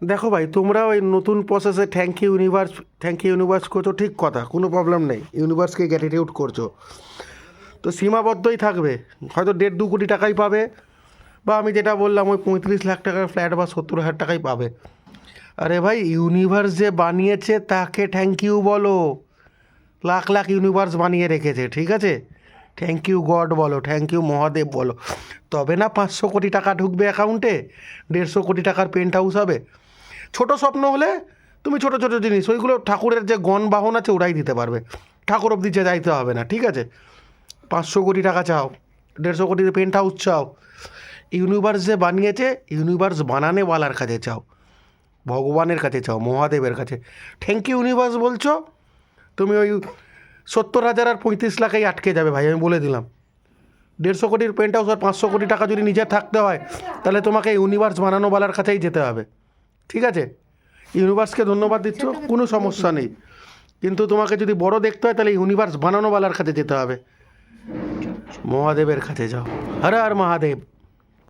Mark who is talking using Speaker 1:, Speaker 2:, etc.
Speaker 1: দেখো ভাই, তোমরা ওই নতুন প্রসেসে থ্যাংক ইউ ইউনিভার্স করছো, ঠিক কথা, কোনো প্রবলেম নেই, ইউনিভার্সকে গ্র্যাটিটিউড করছো। তো সীমাবদ্ধই থাকবে, হয়তো 1.5-2 কোটি টাকাই পাবে, বা আমি যেটা বললাম ওই 35 লাখ টাকার ফ্ল্যাট বা 70,000 টাকাই পাবে। আরে ভাই, ইউনিভার্স যে বানিয়েছে তাকে থ্যাংক ইউ বলো। লাখ লাখ ইউনিভার্স বানিয়ে রেখেছে, ঠিক আছে? থ্যাংক ইউ গড বলো, থ্যাংক ইউ মহাদেব বলো। তবে না 500 কোটি টাকা ঢুকবে অ্যাকাউন্টে, 150 কোটি টাকার পেন্ট হাউস হবে। ছোট স্বপ্ন হলে তুমি ছোট ছোট জিনিস, ওইগুলো ঠাকুরের যে গণ বাহন আছে ওরাই দিতে পারবে, ঠাকুর অব্দি যে যাইতে হবে না, ঠিক আছে? 500 কোটি টাকা চাও, 150 কোটির পেন্ট হাউস চাও, ইউনিভার্স যে বানিয়েছে ইউনিভার্স বানানেওয়ালার কাছে চাও, ভগবানের কাছে চাও, মহাদেবের কাছে। থ্যাংক ইউ ইউনিভার্স বলছো, তুমি ওই 70,000 আর 35 লাখেই আটকে যাবে ভাই, আমি বলে দিলাম। 150 কোটির পেন্ট হাউস আর 500 কোটি টাকা যদি নিজের থাকতে হয়, তাহলে তোমাকে ইউনিভার্স বানানোওয়ালার কাছেই যেতে হবে, ঠিক আছে? ইউনিভার্সকে ধন্যবাদ দিচ্ছ, কোনো সমস্যা নেই, কিন্তু তোমাকে যদি বড় দেখতে হয় তাহলে ইউনিভার্স বানানোওয়ালার কাছে যেতে হবে, মহাদেবের কাছে যাও। হর হর মহাদেব।